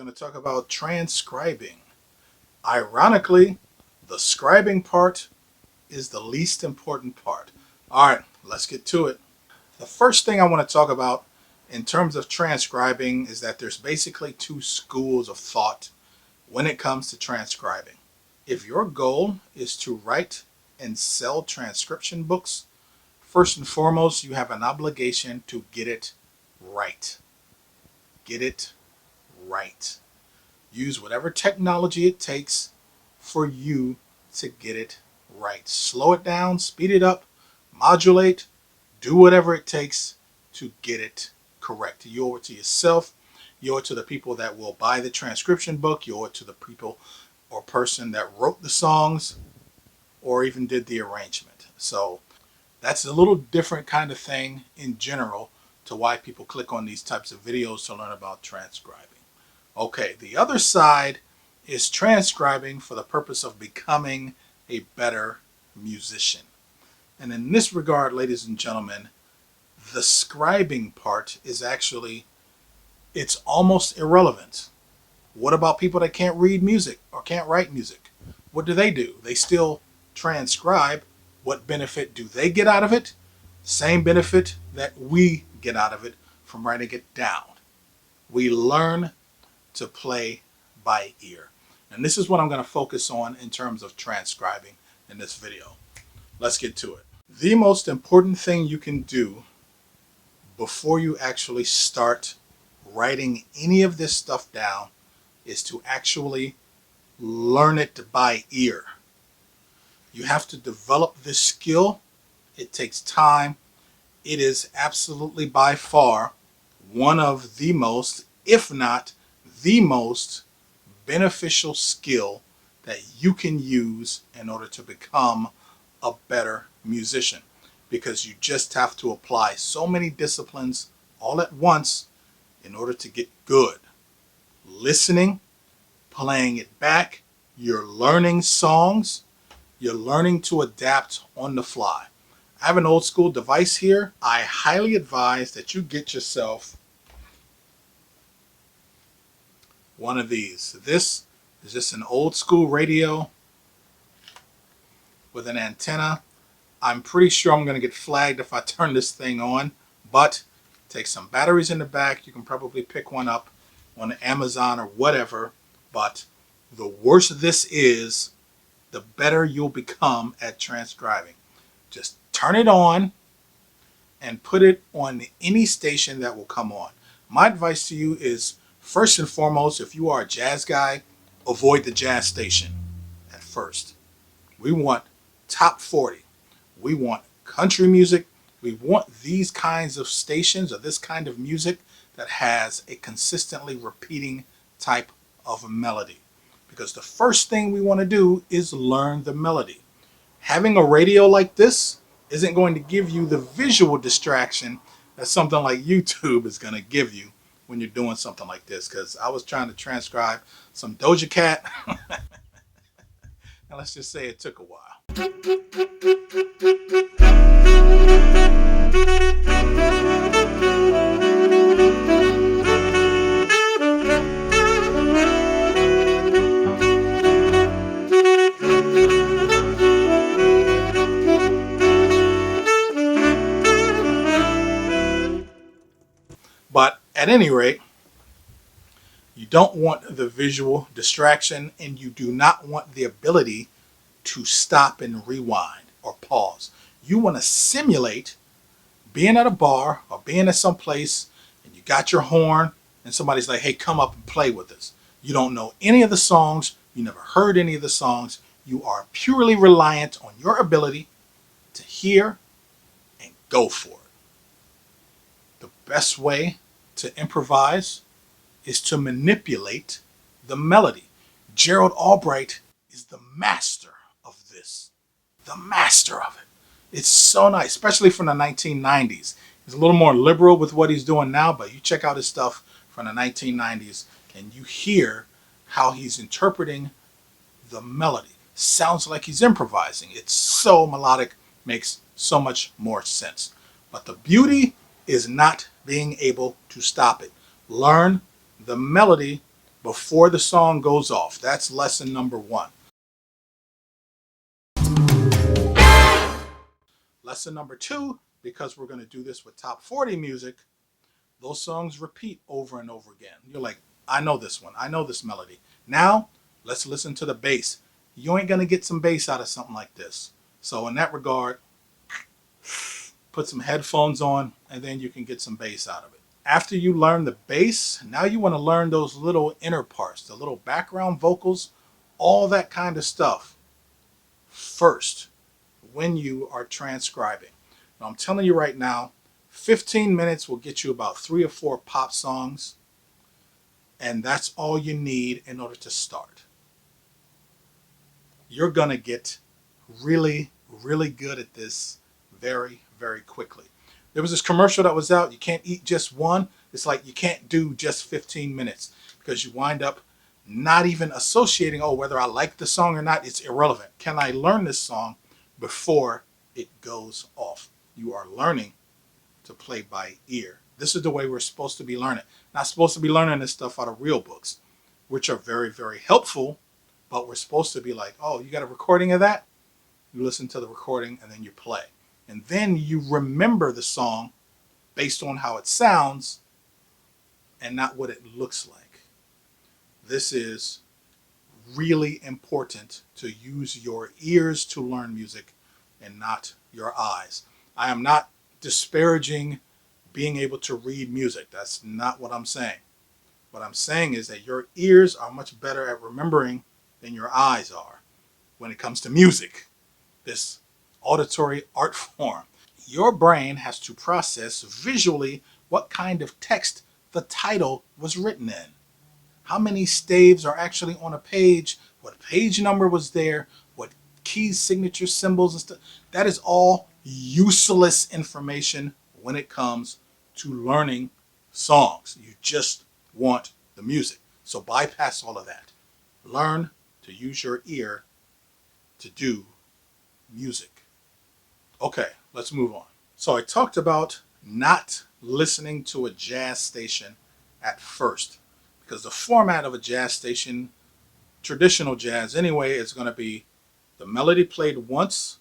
going to talk about transcribing. Ironically, the scribing part is the least important part. All right, let's get to it. The first thing I want to talk about in terms of transcribing is that there's basically two schools of thought when it comes to transcribing. If your goal is to write and sell transcription books, first and foremost, you have an obligation to get it right. Get it right. Use whatever technology it takes for you to get it right. Slow it down, speed it up, modulate, do whatever it takes to get it correct. You owe it to yourself. You owe it to the people that will buy the transcription book. You owe it to the people or person that wrote the songs or even did the arrangement. So that's a little different kind of thing in general to why people click on these types of videos to learn about transcribing. Okay, the other side is transcribing for the purpose of becoming a better musician. And in this regard, ladies and gentlemen, the scribing part is actually, it's almost irrelevant. What about people that can't read music or can't write music? What do? They still transcribe. What benefit do they get out of it? Same benefit that we get out of it from writing it down. We learn to play by ear. And this is what I'm going to focus on in terms of transcribing in this video. Let's get to it. The most important thing you can do before you actually start writing any of this stuff down is to actually learn it by ear. You have to develop this skill. It takes time. It is absolutely by far one of the most, if not the most beneficial skill that you can use in order to become a better musician, because you just have to apply so many disciplines all at once in order to get good. Listening, playing it back, you're learning songs, you're learning to adapt on the fly. I have an old school device here. I highly advise that you get yourself one of these. This is just an old school radio with an antenna. I'm pretty sure I'm going to get flagged if I turn this thing on, but take some batteries in the back. You can probably pick one up on Amazon or whatever, but the worse this is, the better you'll become at transcribing. Just turn it on and put it on any station that will come on. My advice to you is, first and foremost, if you are a jazz guy, avoid the jazz station at first. We want top 40. We want country music. We want these kinds of stations or this kind of music that has a consistently repeating type of melody. Because the first thing we want to do is learn the melody. Having a radio like this isn't going to give you the visual distraction that something like YouTube is going to give you when you're doing something like this. Because I was trying to transcribe some Doja Cat, and let's just say it took a while. But at any rate, you don't want the visual distraction, and you do not want the ability to stop and rewind or pause. You want to simulate being at a bar or being at some place and you got your horn and somebody's like, hey, come up and play with us. You don't know any of the songs. You never heard any of the songs. You are purely reliant on your ability to hear and go for it. The best way to improvise is to manipulate the melody. Gerald Albright is the master of this. The master of it. It's so nice, especially from the 1990s. He's a little more liberal with what he's doing now, but you check out his stuff from the 1990s and you hear how he's interpreting the melody. Sounds like he's improvising. It's so melodic, makes so much more sense. But the beauty is not being able to stop it. Learn the melody before the song goes off. That's lesson number one. Lesson number two, because we're going to do this with top 40 music, those songs repeat over and over again. You're like, I know this one. I know this melody. Now, let's listen to the bass. You ain't going to get some bass out of something like this. So in that regard, put some headphones on, and then you can get some bass out of it. After you learn the bass, now you want to learn those little inner parts, the little background vocals, all that kind of stuff first when you are transcribing. Now, I'm telling you right now, 15 minutes will get you about 3 or 4 pop songs, and that's all you need in order to start. You're going to get really, really good at this very, very quickly. There was this commercial that was out. You can't eat just one. It's like you can't do just 15 minutes because you wind up not even associating, oh, whether I like the song or not, it's irrelevant. Can I learn this song before it goes off? You are learning to play by ear. This is the way we're supposed to be learning. Not supposed to be learning this stuff out of real books, which are very, very helpful, but we're supposed to be like, oh, you got a recording of that? You listen to the recording and then you play. And then you remember the song based on how it sounds and not what it looks like. This is really important to use your ears to learn music and not your eyes. I am not disparaging being able to read music. That's not what I'm saying. What I'm saying is that your ears are much better at remembering than your eyes are when it comes to music, this auditory art form. Your brain has to process visually what kind of text the title was written in. How many staves are actually on a page, what page number was there, what keys, signature symbols and stuff. That is all useless information when it comes to learning songs. You just want the music. So bypass all of that. Learn to use your ear to do music. Okay, let's move on. So I talked about not listening to a jazz station at first, because the format of a jazz station, traditional jazz anyway, is going to be the melody played once,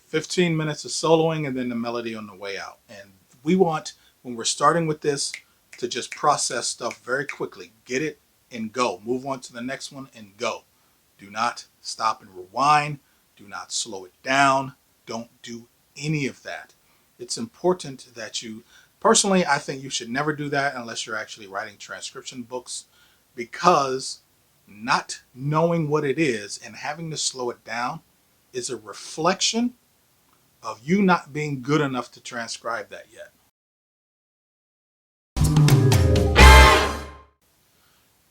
15 minutes of soloing, and then the melody on the way out. And we want, when we're starting with this, to just process stuff very quickly. Get it and go. Move on to the next one and go. Do not stop and rewind. Do not slow it down. Don't do any of that. It's important that you, personally, I think you should never do that unless you're actually writing transcription books, because not knowing what it is and having to slow it down is a reflection of you not being good enough to transcribe that yet.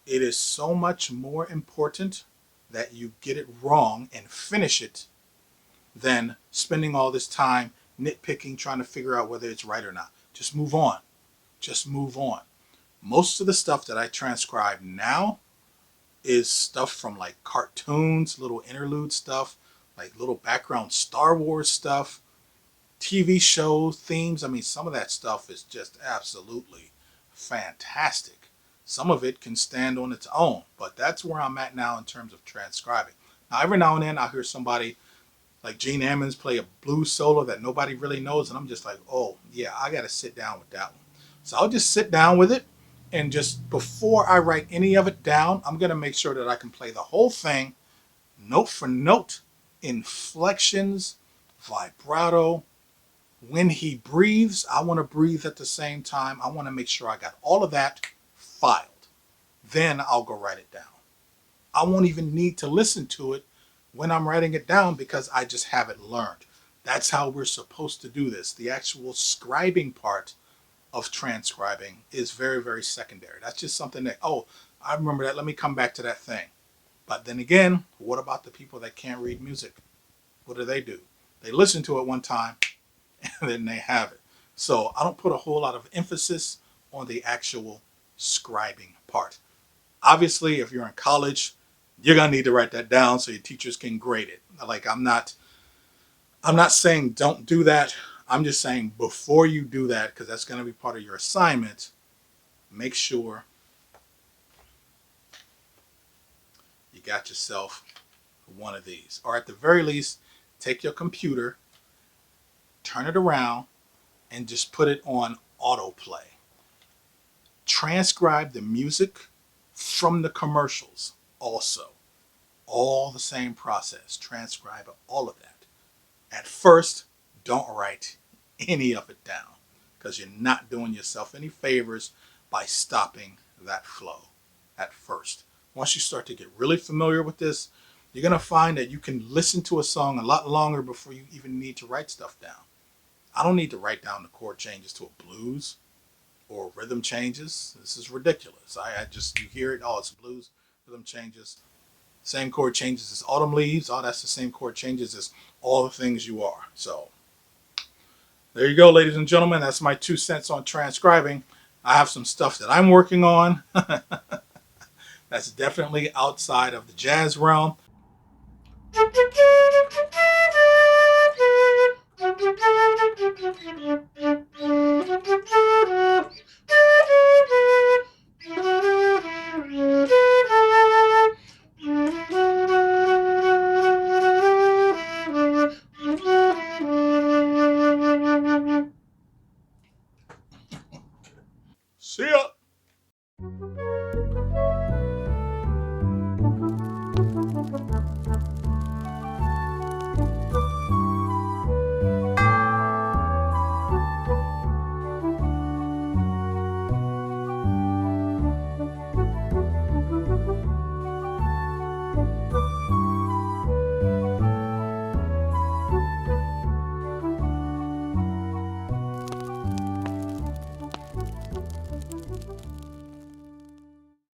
It is so much more important that you get it wrong and finish it than spending all this time nitpicking, trying to figure out whether it's right or not. Just move on. Just move on. Most of the stuff that I transcribe now is stuff from like cartoons, little interlude stuff, like little background Star Wars stuff, TV show themes. I mean, some of that stuff is just absolutely fantastic. Some of it can stand on its own, but that's where I'm at now in terms of transcribing. Now, every now and then I'll hear somebody like Gene Ammons play a blues solo that nobody really knows, and I'm just like, oh, yeah, I got to sit down with that one. So I'll just sit down with it, and just before I write any of it down, I'm going to make sure that I can play the whole thing, note for note, inflections, vibrato. When he breathes, I want to breathe at the same time. I want to make sure I got all of that filed. Then I'll go write it down. I won't even need to listen to it when I'm writing it down because I just have it learned. That's how we're supposed to do this. The actual scribing part of transcribing is very, very secondary. That's just something that, oh, I remember that. Let me come back to that thing. But then again, what about the people that can't read music? What do? They listen to it one time and then they have it. So I don't put a whole lot of emphasis on the actual scribing part. Obviously, if you're in college, you're going to need to write that down so your teachers can grade it. Like, I'm not saying don't do that. I'm just saying before you do that, because that's going to be part of your assignment, make sure you got yourself one of these. Or at the very least, take your computer, turn it around, and just put it on autoplay. Transcribe the music from the commercials also. All the same process. Transcribe all of that. At first, don't write any of it down because you're not doing yourself any favors by stopping that flow at first. Once you start to get really familiar with this, you're going to find that you can listen to a song a lot longer before you even need to write stuff down. I don't need to write down the chord changes to a blues or rhythm changes. This is ridiculous. I just, you hear it, oh, it's blues, rhythm changes. Same chord changes as autumn leaves. Oh, that's the same chord changes as all the things you are. So there you go, ladies and gentlemen. That's my 2 cents on transcribing. I have some stuff that I'm working on that's definitely outside of the jazz realm.